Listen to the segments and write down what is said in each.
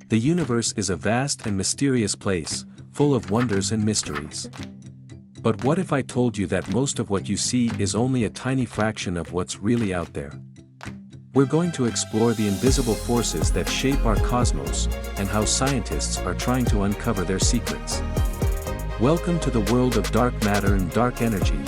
The universe is a vast and mysterious place, full of wonders and mysteries. But what if I told you that most of what you see is only a tiny fraction of what's really out there? We're going to explore the invisible forces that shape our cosmos, and how scientists are trying to uncover their secrets. Welcome to the world of dark matter and dark energy.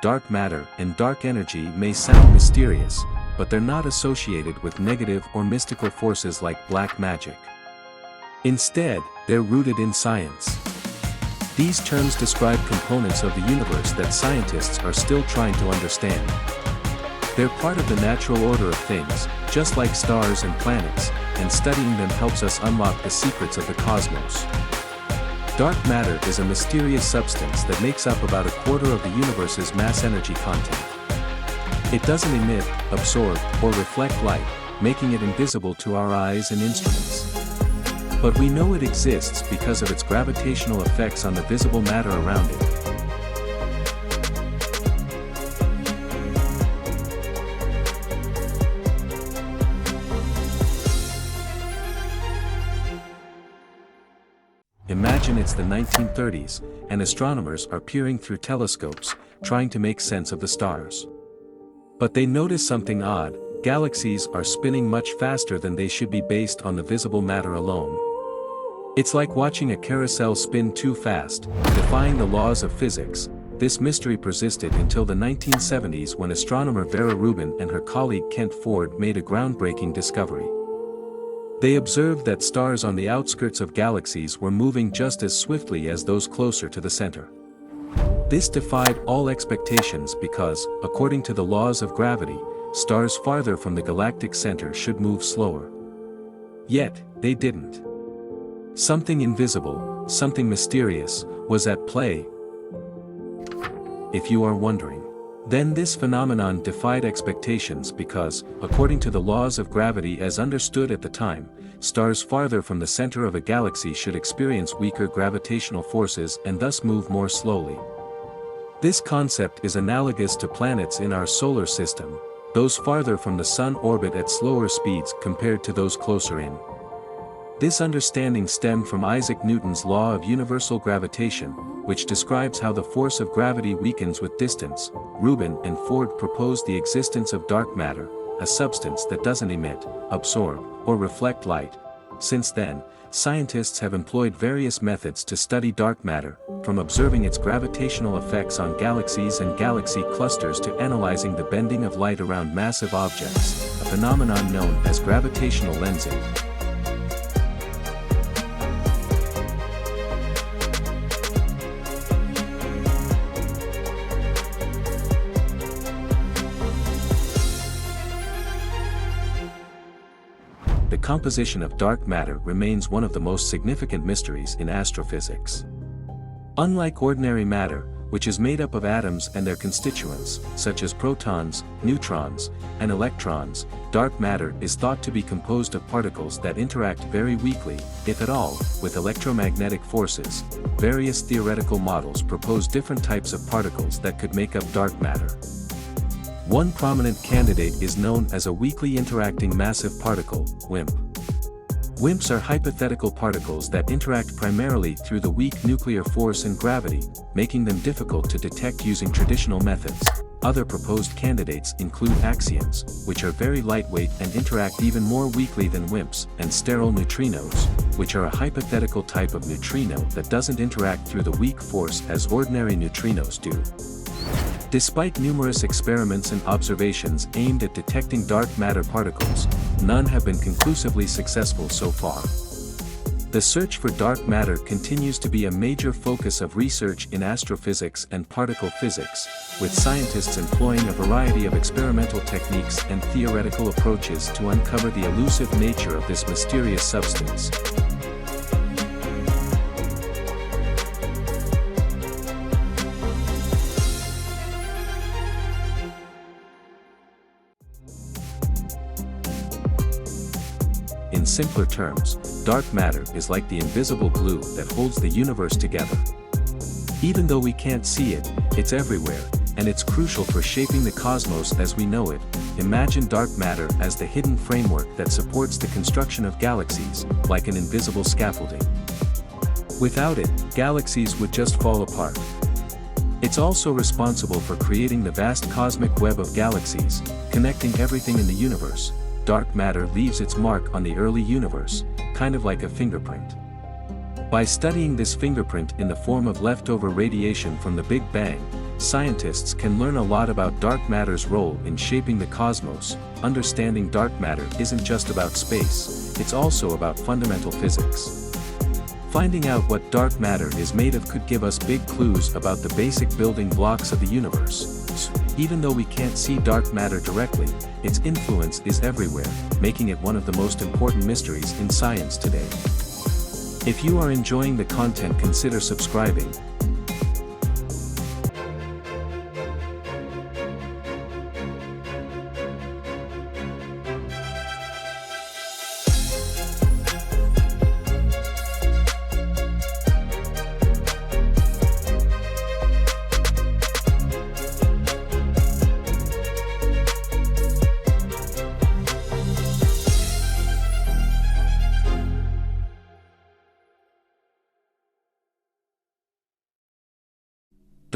Dark matter and dark energy may sound mysterious, but they're not associated with negative or mystical forces like black magic. Instead, they're rooted in science. These terms describe components of the universe that scientists are still trying to understand. They're part of the natural order of things, just like stars and planets, and studying them helps us unlock the secrets of the cosmos. Dark matter is a mysterious substance that makes up about a quarter of the universe's mass energy content. It doesn't emit, absorb, or reflect light, making it invisible to our eyes and instruments. But we know it exists because of its gravitational effects on the visible matter around it. Imagine it's the 1930s, and astronomers are peering through telescopes, trying to make sense of the stars. But they notice something odd: galaxies are spinning much faster than they should be based on the visible matter alone. It's like watching a carousel spin too fast, defying the laws of physics. This mystery persisted until the 1970s, when astronomer Vera Rubin and her colleague Kent Ford made a groundbreaking discovery. They observed that stars on the outskirts of galaxies were moving just as swiftly as those closer to the center. This defied all expectations because, according to the laws of gravity, stars farther from the galactic center should move slower. Yet, they didn't. Something invisible, something mysterious, was at play. If you are wondering, then this phenomenon defied expectations because, according to the laws of gravity as understood at the time, stars farther from the center of a galaxy should experience weaker gravitational forces and thus move more slowly. This concept is analogous to planets in our solar system. Those farther from the sun orbit at slower speeds compared to those closer in. This understanding stemmed from Isaac Newton's law of universal gravitation, which describes how the force of gravity weakens with distance. Rubin and Ford proposed the existence of dark matter, a substance that doesn't emit, absorb, or reflect light. Since then, scientists have employed various methods to study dark matter, from observing its gravitational effects on galaxies and galaxy clusters to analyzing the bending of light around massive objects, a phenomenon known as gravitational lensing. The composition of dark matter remains one of the most significant mysteries in astrophysics. Unlike ordinary matter, which is made up of atoms and their constituents, such as protons, neutrons, and electrons, dark matter is thought to be composed of particles that interact very weakly, if at all, with electromagnetic forces. Various theoretical models propose different types of particles that could make up dark matter. One prominent candidate is known as a weakly interacting massive particle, WIMP. WIMPs are hypothetical particles that interact primarily through the weak nuclear force and gravity, making them difficult to detect using traditional methods. Other proposed candidates include axions, which are very lightweight and interact even more weakly than WIMPs, and sterile neutrinos, which are a hypothetical type of neutrino that doesn't interact through the weak force as ordinary neutrinos do. Despite numerous experiments and observations aimed at detecting dark matter particles, none have been conclusively successful so far. The search for dark matter continues to be a major focus of research in astrophysics and particle physics, with scientists employing a variety of experimental techniques and theoretical approaches to uncover the elusive nature of this mysterious substance. In simpler terms, dark matter is like the invisible glue that holds the universe together. Even though we can't see it, it's everywhere, and it's crucial for shaping the cosmos as we know it. Imagine dark matter as the hidden framework that supports the construction of galaxies, like an invisible scaffolding. Without it, galaxies would just fall apart. It's also responsible for creating the vast cosmic web of galaxies, connecting everything in the universe. Dark matter leaves its mark on the early universe, kind of like a fingerprint. By studying this fingerprint in the form of leftover radiation from the Big Bang, scientists can learn a lot about dark matter's role in shaping the cosmos. Understanding dark matter isn't just about space, it's also about fundamental physics. Finding out what dark matter is made of could give us big clues about the basic building blocks of the universe. Even though we can't see dark matter directly, its influence is everywhere, making it one of the most important mysteries in science today. If you are enjoying the content, consider subscribing.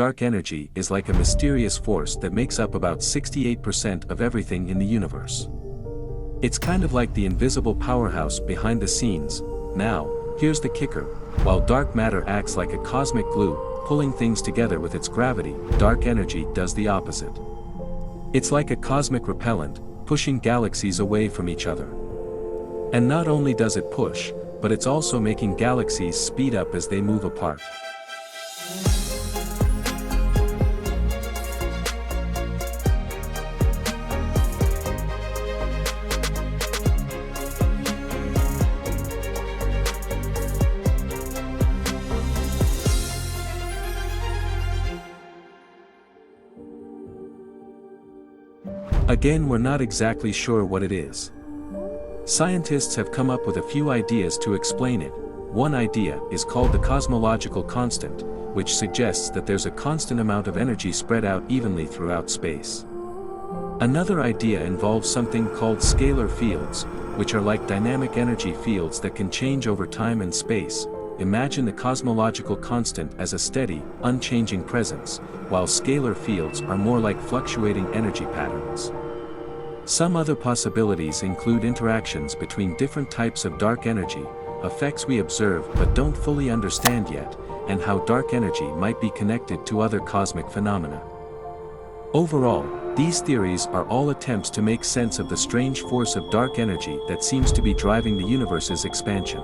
Dark energy is like a mysterious force that makes up about 68% of everything in the universe. It's kind of like the invisible powerhouse behind the scenes. Now, here's the kicker. While dark matter acts like a cosmic glue, pulling things together with its gravity, dark energy does the opposite. It's like a cosmic repellent, pushing galaxies away from each other. And not only does it push, but it's also making galaxies speed up as they move apart. Again, we're not exactly sure what it is. Scientists have come up with a few ideas to explain it. One idea is called the cosmological constant, which suggests that there's a constant amount of energy spread out evenly throughout space. Another idea involves something called scalar fields, which are like dynamic energy fields that can change over time and space. Imagine the cosmological constant as a steady, unchanging presence, while scalar fields are more like fluctuating energy patterns. Some other possibilities include interactions between different types of dark energy, effects we observe but don't fully understand yet, and how dark energy might be connected to other cosmic phenomena. Overall, these theories are all attempts to make sense of the strange force of dark energy that seems to be driving the universe's expansion.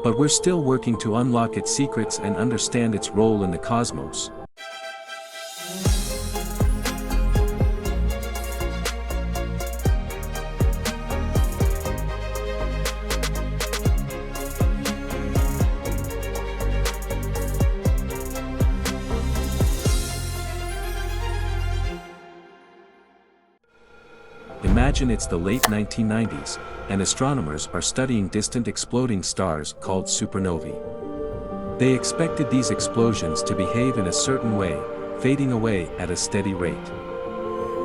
But we're still working to unlock its secrets and understand its role in the cosmos. Imagine it's the late 1990s, and astronomers are studying distant exploding stars called supernovae. They expected these explosions to behave in a certain way, fading away at a steady rate.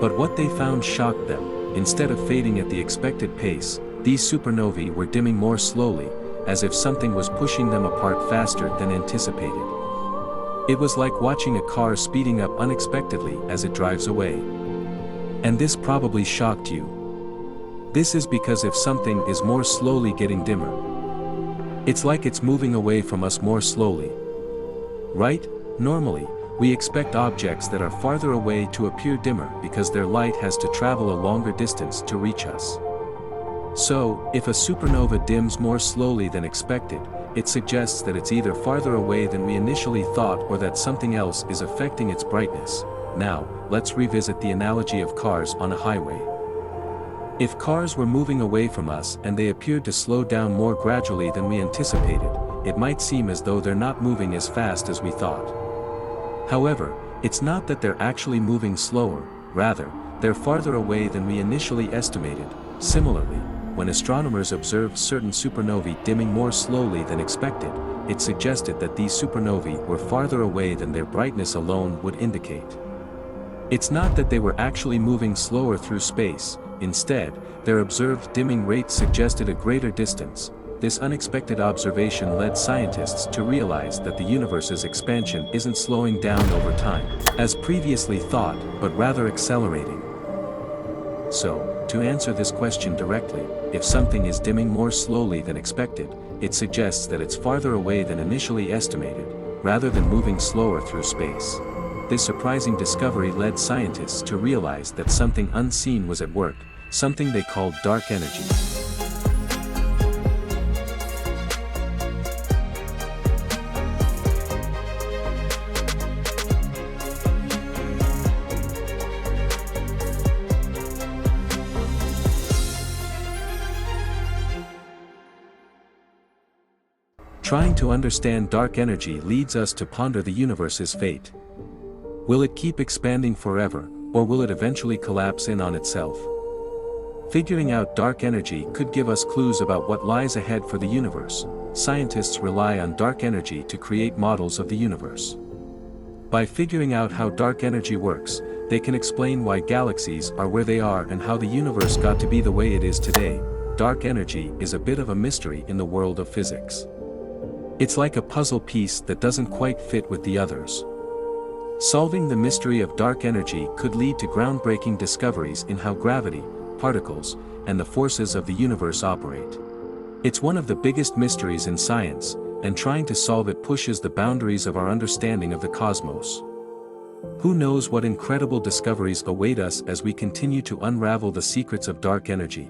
But what they found shocked them. Instead of fading at the expected pace, these supernovae were dimming more slowly, as if something was pushing them apart faster than anticipated. It was like watching a car speeding up unexpectedly as it drives away. And this probably shocked you. This is because if something is more slowly getting dimmer, it's like it's moving away from us more slowly. Right? Normally, we expect objects that are farther away to appear dimmer because their light has to travel a longer distance to reach us. So, if a supernova dims more slowly than expected, it suggests that it's either farther away than we initially thought or that something else is affecting its brightness. Now, let's revisit the analogy of cars on a highway. If cars were moving away from us and they appeared to slow down more gradually than we anticipated, it might seem as though they're not moving as fast as we thought. However, it's not that they're actually moving slower, rather, they're farther away than we initially estimated. Similarly, when astronomers observed certain supernovae dimming more slowly than expected, it suggested that these supernovae were farther away than their brightness alone would indicate. It's not that they were actually moving slower through space, instead, their observed dimming rate suggested a greater distance. This unexpected observation led scientists to realize that the universe's expansion isn't slowing down over time, as previously thought, but rather accelerating. So, to answer this question directly, if something is dimming more slowly than expected, it suggests that it's farther away than initially estimated, rather than moving slower through space. This surprising discovery led scientists to realize that something unseen was at work, something they called dark energy. Trying to understand dark energy leads us to ponder the universe's fate. Will it keep expanding forever, or will it eventually collapse in on itself? Figuring out dark energy could give us clues about what lies ahead for the universe. Scientists rely on dark energy to create models of the universe. By figuring out how dark energy works, they can explain why galaxies are where they are and how the universe got to be the way it is today. Dark energy is a bit of a mystery in the world of physics. It's like a puzzle piece that doesn't quite fit with the others. Solving the mystery of dark energy could lead to groundbreaking discoveries in how gravity, particles, and the forces of the universe operate. It's one of the biggest mysteries in science, and trying to solve it pushes the boundaries of our understanding of the cosmos. Who knows what incredible discoveries await us as we continue to unravel the secrets of dark energy?